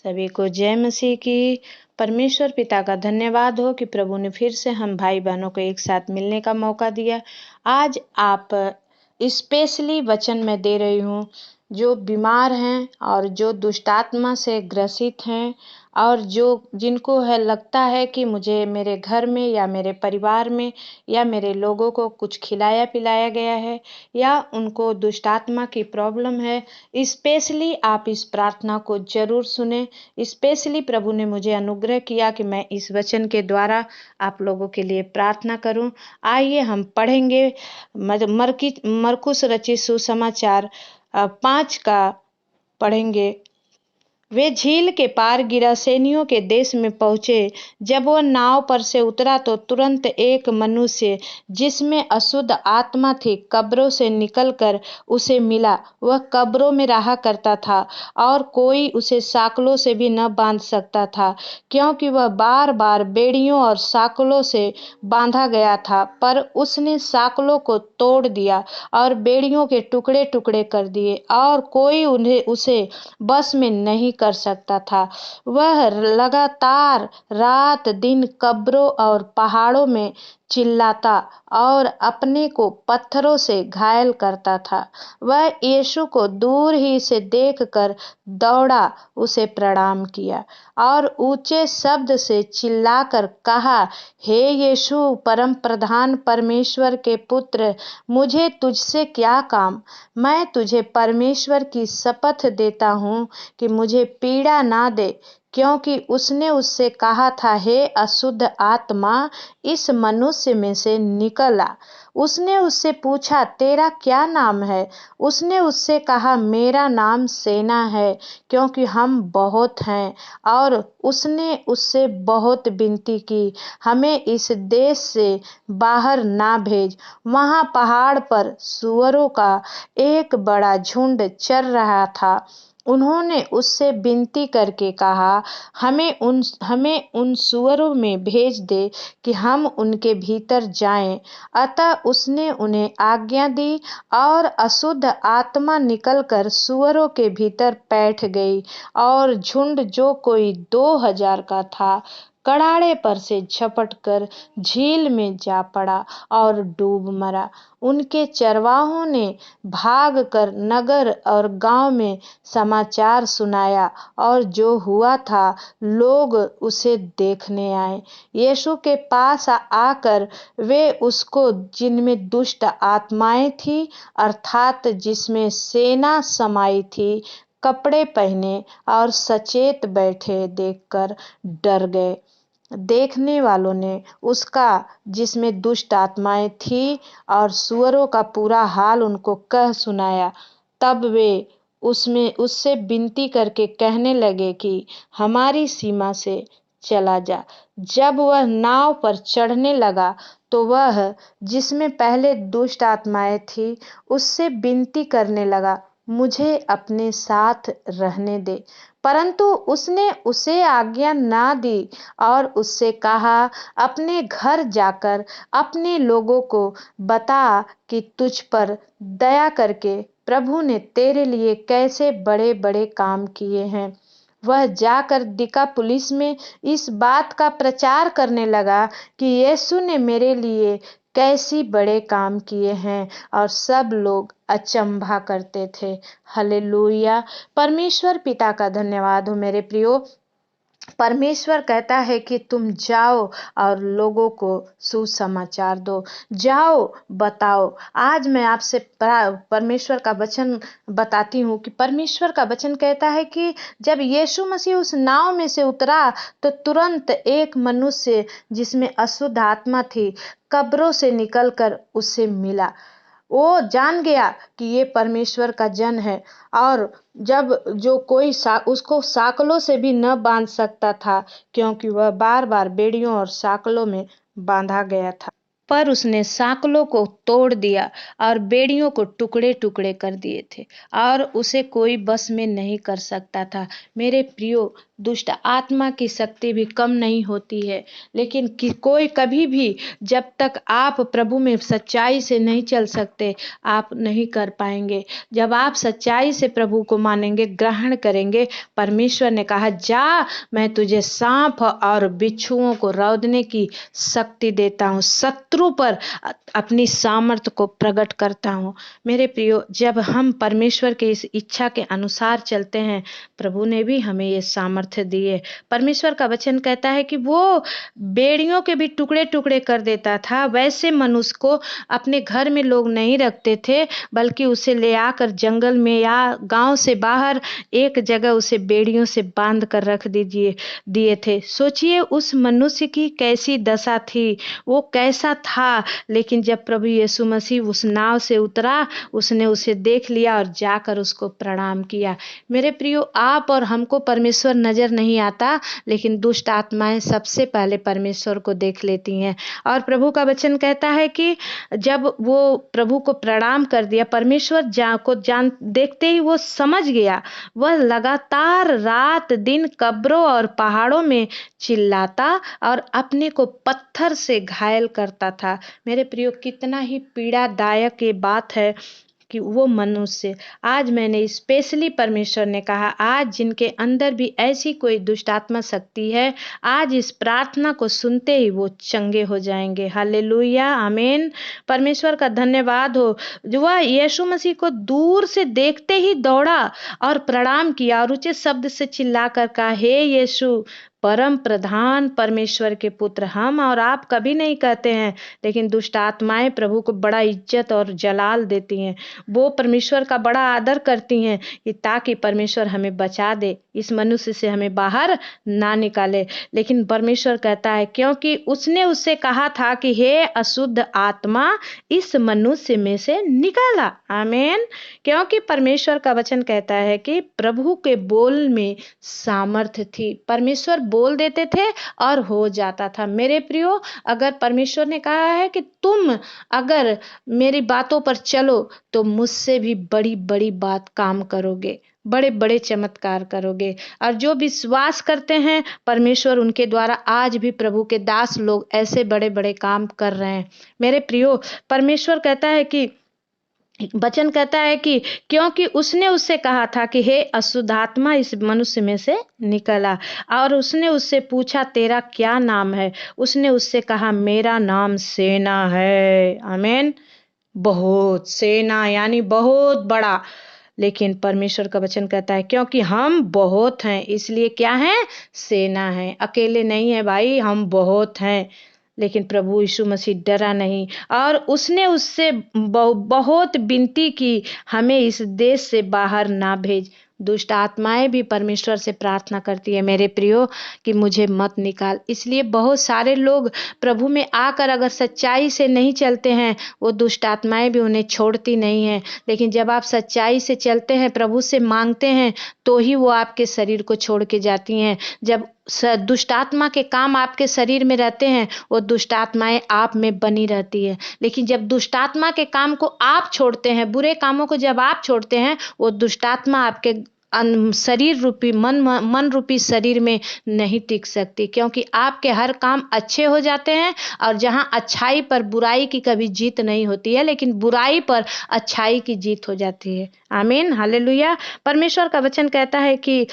सभी को जय मसीह की। परमेश्वर पिता का धन्यवाद हो कि प्रभु ने फिर से हम भाई बहनों को एक साथ मिलने का मौका दिया। आज आप स्पेशली वचन मैं दे रही हूँ जो बीमार हैं और जो दुष्टात्मा से ग्रसित हैं और जो जिनको है लगता है कि मुझे मेरे घर में या मेरे परिवार में या मेरे लोगों को कुछ खिलाया पिलाया गया है या उनको दुष्टात्मा की प्रॉब्लम है। स्पेशली आप इस प्रार्थना को जरूर सुने। स्पेशली प्रभु ने मुझे अनुग्रह किया कि मैं इस वचन के द्वारा आप लोगों के लिए प्रार्थना करूं। आइए हम पढ़ेंगे मरकुस रचित सुसमाचार 5 का पढ़ेंगे। वे झील के पार गिरासेनियों के देश में पहुंचे। जब वह नाव पर से उतरा तो तुरंत एक मनुष्य जिसमें अशुद्ध आत्मा थी कब्रों से निकलकर उसे मिला। वह कब्रों में रहा करता था और कोई उसे साकलों से भी न बांध सकता था, क्योंकि वह बार बार बेड़ियों और साकलों से बांधा गया था। पर उसने साकलों को तोड़ दिया और बेड़ियों के टुकड़े टुकड़े कर दिए और कोई उसे बस में नहीं कर सकता था। वह लगातार रात दिन कब्रों और पहाड़ों में चिल्लाता और अपने को पत्थरों से घायल करता था। वह यीशु को दूर ही से देखकर दौड़ा, उसे प्रणाम किया और ऊंचे शब्द से चिल्लाकर कहा, हे यीशु, परम प्रधान परमेश्वर के पुत्र, मुझे तुझसे क्या काम? मैं तुझे परमेश्वर की शपथ देता हूँ कि मुझे पीड़ा ना दे, क्योंकि उसने उससे कहा था, हे अशुद्ध आत्मा, इस मनुष्य में से निकल आ। उसने उससे पूछा, तेरा क्या नाम है? उसने उससे कहा, मेरा नाम सेना है, क्योंकि हम बहुत हैं। और उसने उससे बहुत विनती की, हमें इस देश से बाहर ना भेज। वहाँ पहाड़ पर सूअरों का एक बड़ा झुंड चर रहा था। उन्होंने उससे विनती करके कहा, हमें उन सूअरों में भेज दे कि हम उनके भीतर जाएं। अतः उसने उन्हें आज्ञा दी और अशुद्ध आत्मा निकलकर सूअरों के भीतर बैठ गई और झुंड जो कोई 2000 का था कड़ाड़े पर से झपट कर झील में जा पड़ा और डूब मरा। उनके चरवाहों ने भागकर नगर और गांव में समाचार सुनाया और जो हुआ था लोग उसे देखने आए। यीशु के पास आकर वे उसको, जिनमें दुष्ट आत्माएं थी अर्थात जिसमें सेना समाई थी, कपड़े पहने और सचेत बैठे देखकर डर गए। देखने वालों ने उसका, जिसमें दुष्ट आत्माएं थी और सूअरों का पूरा हाल उनको कह सुनाया। तब वे उससे विनती करके कहने लगे कि हमारी सीमा से चला जा। जब वह नाव पर चढ़ने लगा तो वह, जिसमें पहले दुष्ट आत्माएं थी, उससे विनती करने लगा, मुझे अपने साथ रहने दे। परंतु उसने उसे आज्ञा ना दी और उससे कहा, अपने घर जाकर अपने लोगों को बता कि तुझ पर दया करके प्रभु ने तेरे लिए कैसे बड़े बड़े काम किए हैं। वह जाकर दिकापुलिस में इस बात का प्रचार करने लगा कि यीशु ने मेरे लिए कैसी बड़े काम किए हैं, और सब लोग अचंभा करते थे। हालेलुया। परमेश्वर पिता का धन्यवाद हो मेरे प्रियो। परमेश्वर कहता है कि तुम जाओ और लोगों को सुसमाचार दो, जाओ बताओ। आज मैं आपसे परमेश्वर का वचन बताती हूँ कि परमेश्वर का वचन कहता है कि जब यीशु मसीह उस नाव में से उतरा तो तुरंत एक मनुष्य जिसमें अशुद्ध आत्मा थी कब्रों से निकलकर उससे मिला। वो जान गया कि ये परमेश्वर का जन है और जब जो कोई उसको साकलों से भी न बांध सकता था, क्योंकि वह बार बार बेड़ियों और साकलों में बांधा गया था। पर उसने सांकलों को तोड़ दिया और बेड़ियों को टुकड़े टुकड़े कर दिए थे और उसे कोई बस में नहीं कर सकता था। मेरे प्रियो, दुष्ट आत्मा की शक्ति भी कम नहीं होती है, लेकिन कोई कभी भी जब तक आप प्रभु में सच्चाई से नहीं चल सकते, आप नहीं कर पाएंगे। जब आप सच्चाई से प्रभु को मानेंगे, ग्रहण करेंगे, परमेश्वर ने कहा, जा, मैं तुझे सांप और बिच्छुओं को रौंदने की शक्ति देता हूँ, शत्रु पर अपनी सामर्थ्य को प्रकट करता हूँ। मेरे प्रियो, जब हम परमेश्वर के इस इच्छा के अनुसार चलते हैं, प्रभु ने भी हमें ये सामर्थ्य दी है। परमेश्वर का वचन कहता है कि वो बेड़ियों के भी टुकड़े टुकड़े कर देता था। वैसे मनुष्य को अपने घर में लोग नहीं रखते थे, बल्कि उसे ले आकर जंगल में या गांव से बाहर एक जगह उसे बेड़ियों से बांध कर रख दिए थे। सोचिए उस मनुष्य की कैसी दशा थी, वो कैसा था। लेकिन जब प्रभु यीशु मसीह उस नाव से उतरा, उसने उसे देख लिया और जाकर उसको प्रणाम किया। मेरे प्रियो, आप और हमको परमेश्वर नजर नहीं आता, लेकिन दुष्ट आत्माएं सबसे पहले परमेश्वर को देख लेती हैं। और प्रभु का वचन कहता है कि जब वो प्रभु को प्रणाम कर दिया, परमेश्वर देखते ही वो समझ गया। वह लगातार रात दिन कब्रों और पहाड़ों में चिल्लाता और अपने को पत्थर से घायल करता था। मेरे प्रियो, कितना ही पीड़ादायक ये बात है कि वो मनुष्य, आज मैंने स्पेशली परमेश्वर ने कहा, आज जिनके अंदर भी ऐसी कोई दुष्ट आत्मा शक्ति है, आज इस प्रार्थना को सुनते ही वो चंगे हो जाएंगे। हालेलुया, आमीन। परमेश्वर का धन्यवाद हो। जो वह यीशु मसीह को दूर से देखते ही दौड़ा और प्रणाम किया और ऊंचे शब्द से चिल्लाकर कहा, हे यीशु, परम प्रधान परमेश्वर के पुत्र, हम और आप कभी नहीं कहते हैं, लेकिन दुष्ट आत्माएं प्रभु को बड़ा इज्जत और जलाल देती हैं। वो परमेश्वर का बड़ा आदर करती हैं कि ताकि परमेश्वर हमें बचा दे, इस मनुष्य से हमें बाहर ना निकाले। लेकिन परमेश्वर कहता है, क्योंकि उसने उससे कहा था कि हे अशुद्ध आत्मा, इस मनुष्य में से निकाला। आमीन। क्योंकि परमेश्वर का वचन कहता है कि प्रभु के बोल में सामर्थ्य थी। परमेश्वर बोल देते थे और हो जाता था। मेरे प्रियो, अगर परमेश्वर ने कहा है कि तुम अगर मेरी बातों पर चलो, तो मुझसे भी बड़ी बड़ी बात काम करोगे, बड़े बड़े चमत्कार करोगे। और जो विश्वास करते हैं, परमेश्वर उनके द्वारा आज भी प्रभु के दास लोग ऐसे बड़े बड़े काम कर रहे हैं। मेरे प्रियो, परमेश्वर कहता है कि वचन कहता है कि क्योंकि उसने उससे कहा था कि हे अशुद्ध आत्मा, इस मनुष्य में से निकला। और उसने उससे पूछा, तेरा क्या नाम है? उसने उससे कहा, मेरा नाम सेना है। आमीन। बहुत सेना यानी बहुत बड़ा। लेकिन परमेश्वर का वचन कहता है, क्योंकि हम बहुत हैं, इसलिए क्या है? सेना है। अकेले नहीं है भाई, हम बहुत हैं। लेकिन प्रभु यीशु मसीह डरा नहीं और उसने उससे बहुत विनती की, हमें इस देश से बाहर ना भेज। दुष्ट आत्माएं भी परमेश्वर से प्रार्थना करती है, मेरे प्रियो, कि मुझे मत निकाल। इसलिए बहुत सारे लोग प्रभु में आकर अगर सच्चाई से नहीं चलते हैं, वो दुष्ट आत्माएं भी उन्हें छोड़ती नहीं हैं। लेकिन जब आप सच्चाई से चलते हैं, प्रभु से मांगते हैं, तो ही वो आपके शरीर को छोड़ के जाती हैं। जब दुष्ट आत्मा के काम आपके शरीर में रहते हैं, वो दुष्ट आत्माएं आप में बनी रहती है। लेकिन जब दुष्ट आत्मा के काम को आप छोड़ते हैं, बुरे कामों को जब आप छोड़ते हैं, वो दुष्ट आत्मा आपके शरीर रूपी मन रूपी शरीर में नहीं टिक सकती, क्योंकि आपके हर काम अच्छे हो जाते हैं। और जहां अच्छाई पर बुराई की कभी जीत नहीं होती है, लेकिन बुराई पर अच्छाई की जीत हो जाती है। आमीन, हालेलुया। परमेश्वर का वचन कहता है कि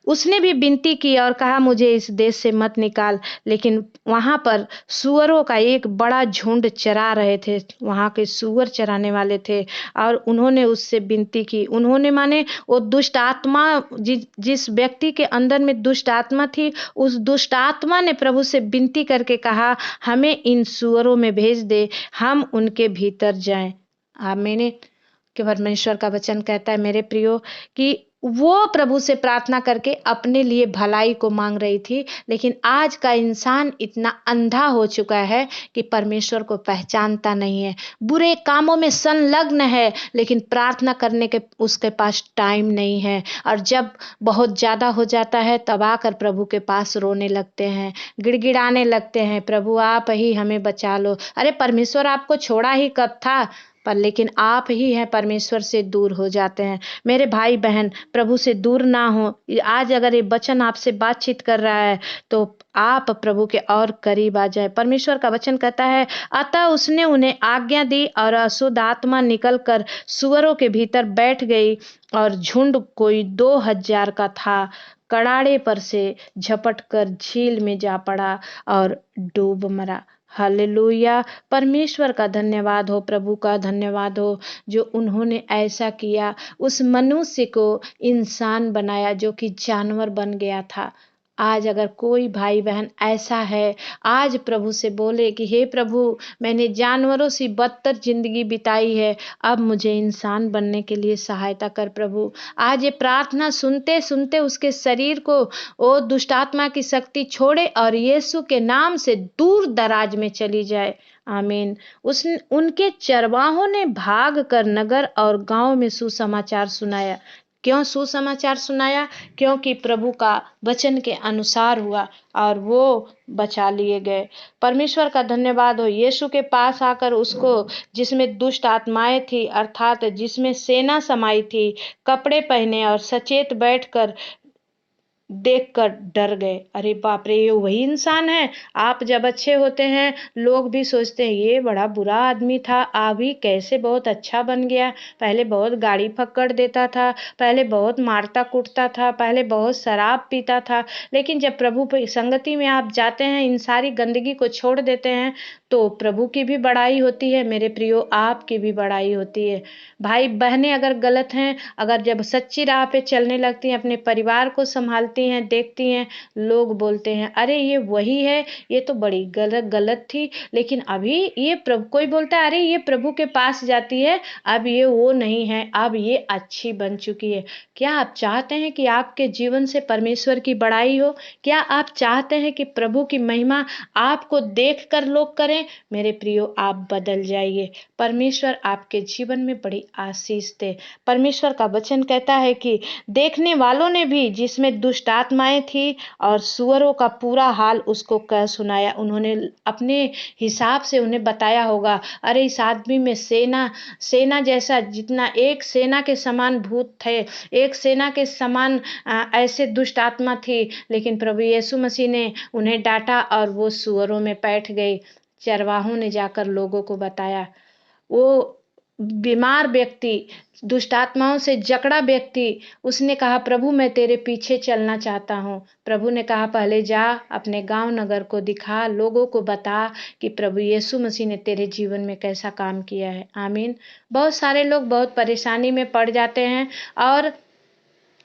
उसने भी विनती की और कहा, मुझे इस देश से मत निकाल। लेकिन वहां पर सुअरों का एक बड़ा झुंड चरा रहे थे, वहां के सुअर चराने वाले थे, और उन्होंने उससे विनती की। उन्होंने माने वो दुष्ट आत्मा, जिस व्यक्ति के अंदर में दुष्ट आत्मा थी, उस दुष्ट आत्मा ने प्रभु से विनती करके कहा, हमें इन सुअरों में भेज दे, हम उनके भीतर जाएं। आमीन। कि परमेश्वर का वचन कहता है, मेरे प्रियो, कि वो प्रभु से प्रार्थना करके अपने लिए भलाई को मांग रही थी, लेकिन आज का इंसान इतना अंधा हो चुका है कि परमेश्वर को पहचानता नहीं है, बुरे कामों में संलग्न है, लेकिन प्रार्थना करने के उसके पास टाइम नहीं है। और जब बहुत ज़्यादा हो जाता है तब आकर प्रभु के पास रोने लगते हैं, गिड़गिड़ाने लगते हैं, प्रभु आप ही हमें बचा लो। अरे परमेश्वर आपको छोड़ा ही कब था? पर लेकिन आप ही हैं परमेश्वर से दूर हो जाते हैं। मेरे भाई बहन प्रभु से दूर ना हो। आज अगर ये वचन आपसे बातचीत कर रहा है तो आप प्रभु के और करीब आ जाए। परमेश्वर का वचन कहता है, अतः उसने उन्हें आज्ञा दी और अशुद्ध आत्मा निकल कर सुअरों के भीतर बैठ गई और झुंड कोई 2000 का था, कड़ाड़े पर से झपट कर झील में जा पड़ा और डूब मरा। हालेलुया। परमेश्वर का धन्यवाद हो, प्रभु का धन्यवाद हो जो उन्होंने ऐसा किया, उस मनुष्य को इंसान बनाया जो कि जानवर बन गया था। आज अगर कोई भाई बहन ऐसा है, आज प्रभु से बोले कि हे प्रभु, मैंने जानवरों सी बदतर जिंदगी बिताई है, अब मुझे इंसान बनने के लिए सहायता कर प्रभु। आज ये प्रार्थना सुनते सुनते उसके शरीर को वो दुष्ट आत्मा की शक्ति छोड़े और यीशु के नाम से दूर दराज में चली जाए। आमीन। उस उनके चरवाहों ने भाग कर नगर और गांव में सुसमाचार सुनाया। क्यों सुसमाचार सुनाया? क्योंकि प्रभु का वचन के अनुसार हुआ और वो बचा लिए गए। परमेश्वर का धन्यवाद हो। यीशु के पास आकर उसको, जिसमें दुष्ट आत्माएं थी अर्थात जिसमें सेना समाई थी, कपड़े पहने और सचेत बैठकर देखकर डर गए। अरे बाप रे, ये वही इंसान है। आप जब अच्छे होते हैं लोग भी सोचते हैं ये बड़ा बुरा आदमी था, अभी कैसे बहुत अच्छा बन गया। पहले बहुत गाड़ी फक्कड़ देता था, पहले बहुत मारता कूटता था, पहले बहुत शराब पीता था, लेकिन जब प्रभु की संगति में आप जाते हैं, इन सारी गंदगी को छोड़ देते हैं, तो प्रभु की भी बड़ाई होती है मेरे प्रियो, आपकी भी बड़ाई होती है। भाई बहनें अगर गलत हैं, अगर जब सच्ची राह पे चलने लगती हैं, अपने परिवार को संभालती हैं, देखती हैं, लोग बोलते हैं अरे ये वही है, ये तो बड़ी गलत थी, लेकिन अभी ये प्रभु, कोई बोलता है अरे ये प्रभु के पास जाती है, अब ये वो नहीं है, अब ये अच्छी बन चुकी है। क्या आप चाहते हैं कि आपके जीवन से परमेश्वर की बड़ाई हो? क्या आप चाहते हैं कि प्रभु की महिमा आपको देखकर लोग करें? मेरे प्रियो, आप बदल जाइए। परमेश्वर आपके जीवन में बड़ी आशीष दे। परमेश्वर का वचन कहता है कि देखने वालों ने भी, जिसमें दुष्ट आत्माएं थी और सुअरों का पूरा हाल उसको कह सुनाया। उन्होंने अपने हिसाब से उन्हें बताया होगा, अरे इस आदमी में सेना सेना जैसा, जितना एक सेना के समान भूत थे, एक सेना के समान ऐसे दुष्ट आत्मा थी, लेकिन प्रभु यीशु मसीह ने उन्हें डांटा और वो सुअरों में बैठ गई। चरवाहों ने जाकर लोगों को बताया। वो बीमार व्यक्ति, दुष्ट आत्माओं से जकड़ा व्यक्ति, उसने कहा प्रभु मैं तेरे पीछे चलना चाहता हूँ। प्रभु ने कहा पहले जा, अपने गांव नगर को दिखा, लोगों को बता कि प्रभु यीशु मसीह ने तेरे जीवन में कैसा काम किया है। आमीन। बहुत सारे लोग बहुत परेशानी में पड़ जाते हैं और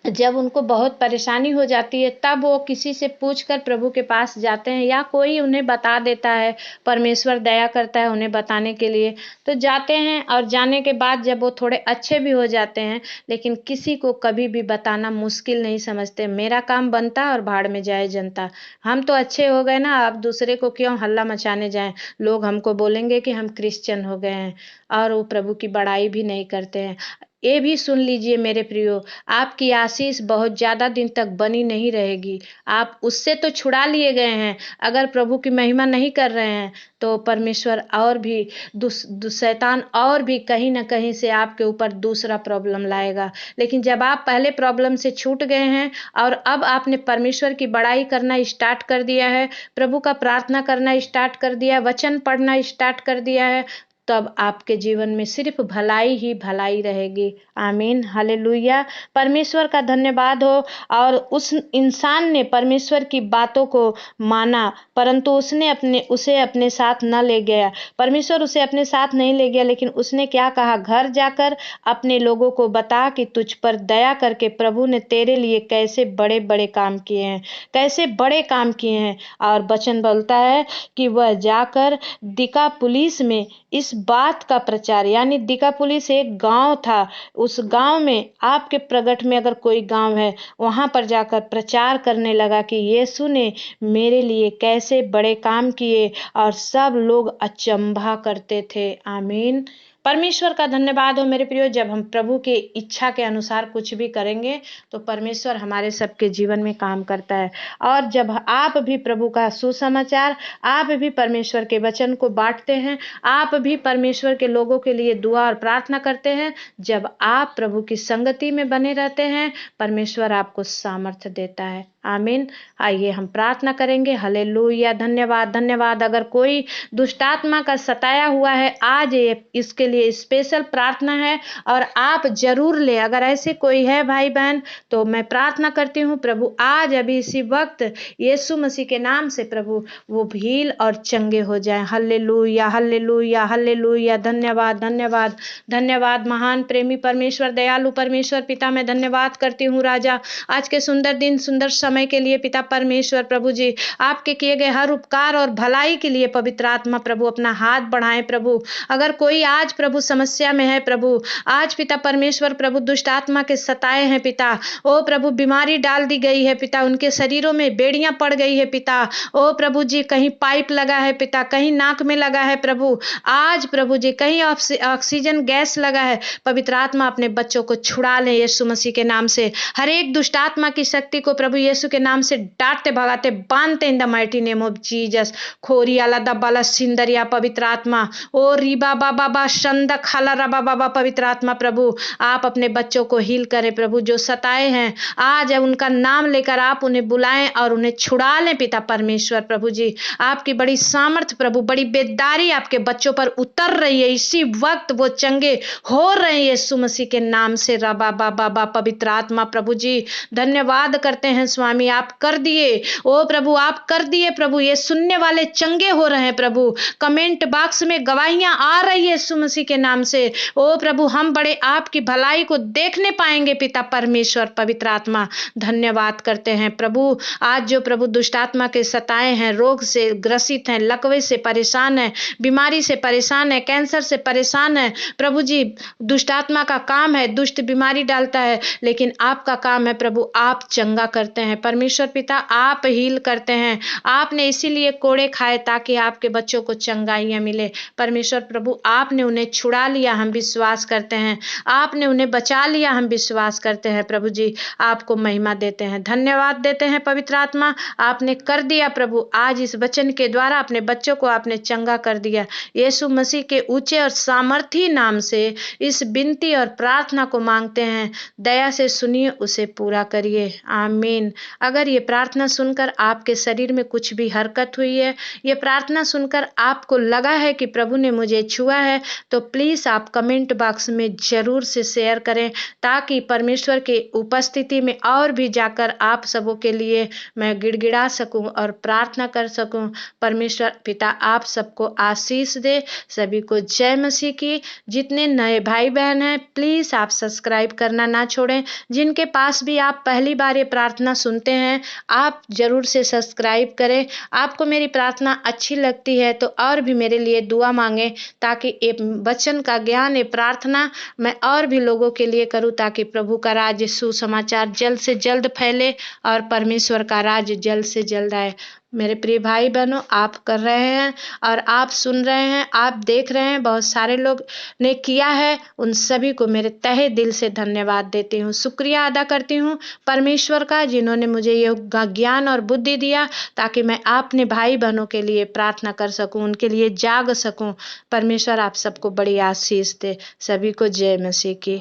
जब उनको बहुत परेशानी हो जाती है तब वो किसी से पूछकर प्रभु के पास जाते हैं, या कोई उन्हें बता देता है, परमेश्वर दया करता है उन्हें बताने के लिए, तो जाते हैं और जाने के बाद जब वो थोड़े अच्छे भी हो जाते हैं, लेकिन किसी को कभी भी बताना मुश्किल नहीं समझते। मेरा काम बनता और भाड़ में जाए जनता, हम तो अच्छे हो गए ना, अब दूसरे को क्यों हल्ला मचाने जाएं। लोग हमको बोलेंगे कि हम क्रिश्चियन हो गए हैं, और वो प्रभु की बड़ाई भी नहीं करते हैं। ये भी सुन लीजिए मेरे प्रियो, आपकी आशीष बहुत ज़्यादा दिन तक बनी नहीं रहेगी। आप उससे तो छुड़ा लिए गए हैं, अगर प्रभु की महिमा नहीं कर रहे हैं तो परमेश्वर और भी शैतान और भी कहीं ना कहीं से आपके ऊपर दूसरा प्रॉब्लम लाएगा। लेकिन जब आप पहले प्रॉब्लम से छूट गए हैं और अब आपने परमेश्वर की बड़ाई करना स्टार्ट कर दिया है, प्रभु का प्रार्थना करना स्टार्ट कर दिया है, वचन पढ़ना स्टार्ट कर दिया है, तब आपके जीवन में सिर्फ भलाई ही भलाई रहेगी। आमीन। हालेलुया। परमेश्वर का धन्यवाद हो। और उस इंसान ने परमेश्वर की बातों को माना, परंतु उसे अपने साथ न ले गया। परमेश्वर उसे अपने साथ नहीं ले गया, लेकिन उसने क्या कहा, घर जाकर अपने लोगों को बता कि तुझ पर दया करके प्रभु ने तेरे लिए कैसे बड़े बड़े काम किए हैं, कैसे बड़े काम किए हैं। और वचन बोलता है कि वह जाकर दिका पुलिस में इस बात का प्रचार, यानी दिकापुलिस एक गांव था, उस गांव में आपके प्रगट में अगर कोई गांव है, वहां पर जाकर प्रचार करने लगा कि यीशु ने मेरे लिए कैसे बड़े काम किए, और सब लोग अचंभा करते थे। आमीन। परमेश्वर का धन्यवाद हो मेरे प्रियो। जब हम प्रभु के इच्छा के अनुसार कुछ भी करेंगे तो परमेश्वर हमारे सबके जीवन में काम करता है। और जब आप भी प्रभु का सुसमाचार, आप भी परमेश्वर के वचन को बांटते हैं, आप भी परमेश्वर के लोगों के लिए दुआ और प्रार्थना करते हैं, जब आप प्रभु की संगति में बने रहते हैं, परमेश्वर आपको सामर्थ्य देता है। आमीन। आइए हम प्रार्थना करेंगे। हालेलुया। धन्यवाद, धन्यवाद। अगर कोई दुष्टात्मा का सताया हुआ है, आज इसके लिए स्पेशल प्रार्थना है और आप जरूर ले। अगर ऐसे कोई है भाई बहन, तो मैं प्रार्थना करती हूँ प्रभु आज अभी इसी वक्त यीशु मसीह के नाम से प्रभु वो भील और चंगे हो जाए। Hallelujah, hallelujah, hallelujah. धन्यवाद, धन्यवाद, धन्यवाद। महान प्रेमी परमेश्वर, दयालु परमेश्वर पिता, मैं धन्यवाद करती हूँ राजा, आज के सुंदर दिन, सुंदर समय के लिए पिता परमेश्वर प्रभु जी, आपके किए गए हर उपकार और भलाई के लिए पवित्र आत्मा प्रभु अपना हाथ बढ़ाएं प्रभु। अगर कोई आज प्रभु समस्या में है प्रभु, आज पिता परमेश्वर प्रभु दुष्ट आत्मा के सताए हैं पिता, ओ प्रभु बीमारी डाल दी गई है पिता, उनके शरीरों में बेड़ियां पड़ गई है पिता, ओ प्रभु जी कहीं पाइप लगा है पिता, कहीं नाक में लगा है प्रभु, आज प्रभु जी कहीं ऑक्सीजन गैस लगा है, पवित्र आत्मा अपने बच्चों को छुड़ा ले यीशु मसीह के नाम से। हर एक दुष्ट आत्मा की शक्ति को प्रभु यीशु के नाम से डांटते भगाते बांधते in the mighty name of Jesus. खोरियाला दबाला सिंदरिया पवित्र आत्मा, ओ रीबा बाबा बा शंद खाला रबा बाबा, पवित्र आत्मा प्रभु आप अपने बच्चों को हील करें प्रभु, जो सताए हैं आज उनका नाम लेकर आप उन्हें बुलाएं और उन्हें छुड़ा लें पिता परमेश्वर प्रभु जी। आपकी बड़ी सामर्थ प्रभु, बड़ी बेदारी आपके बच्चों पर उतर रही है, इसी वक्त वो चंगे हो रहे हैं यीशु मसीह के नाम से। रबा बाबा बा पवित्र आत्मा प्रभु जी धन्यवाद करते हैं स्वामी, आप कर दिए, ओ प्रभु आप कर दिए प्रभु, ये सुनने वाले चंगे हो रहे हैं प्रभु। कमेंट बॉक्स में गवाहियां आ रही है यीशु मसीह के नाम से, ओ प्रभु हम बड़े आपकी भलाई को देखने पाएंगे पिता परमेश्वर पवित्र आत्मा। धन्यवाद करते हैं प्रभु, आज जो प्रभु दुष्ट आत्मा के सताए हैं, रोग से ग्रसित हैं, लकवे से परेशान है, बीमारी से परेशान है, कैंसर से परेशान है प्रभु जी, दुष्ट आत्मा का काम है दुष्ट बीमारी डालता है, लेकिन आपका काम है प्रभु आप चंगा करते हैं परमेश्वर पिता, आप हील करते हैं। आपने इसीलिए कोड़े खाए ताकि आपके बच्चों को चंगाइयां मिले परमेश्वर प्रभु, आपने उन्हें छुड़ा लिया, हम विश्वास करते हैं, आपने उन्हें बचा लिया, हम विश्वास करते हैं प्रभु जी। आपको महिमा देते हैं, धन्यवाद देते हैं पवित्र आत्मा, आपने कर दिया प्रभु, आज इस वचन के द्वारा अपने बच्चों को आपने चंगा कर दिया। यीशु मसीह के ऊंचे और सामर्थी नाम से इस विनती और प्रार्थना को मांगते हैं, दया से सुनिए, उसे पूरा करिए। आमीन। अगर ये प्रार्थना सुनकर आपके शरीर में कुछ भी हरकत हुई है, ये प्रार्थना सुनकर आपको लगा है कि प्रभु ने मुझे छुआ है, तो प्लीज आप कमेंट बॉक्स में जरूर से शेयर करें, ताकि परमेश्वर के उपस्थिति में और भी जाकर आप सबों के लिए मैं गिड़गिड़ा सकूं और प्रार्थना कर सकूं। परमेश्वर पिता आप सबको आशीष दे। सभी को जय मसीह की। जितने नए भाई बहन हैं प्लीज आप सब्सक्राइब करना ना छोड़ें, जिनके पास भी आप पहली बार ये प्रार्थना सुनते हैं आप जरूर से सब्सक्राइब करें। आपको मेरी प्रार्थना अच्छी लगती है तो और भी मेरे लिए दुआ मांगे, ताकि ये वचन का ज्ञान, ये प्रार्थना मैं और भी लोगों के लिए करूं, ताकि प्रभु का राज्य सुसमाचार जल्द से जल्द फैले और परमेश्वर का राज्य जल्द से जल्द आए। मेरे प्रिय भाई बहनों, आप कर रहे हैं और आप सुन रहे हैं, आप देख रहे हैं, बहुत सारे लोग ने किया है, उन सभी को मेरे तहे दिल से धन्यवाद देती हूँ, शुक्रिया अदा करती हूँ परमेश्वर का, जिन्होंने मुझे ये ज्ञान और बुद्धि दिया, ताकि मैं अपने भाई बहनों के लिए प्रार्थना कर सकूं, उनके लिए जाग सकूं। परमेश्वर आप सबको बड़ी आशीष दे। सभी को जय मसीह की।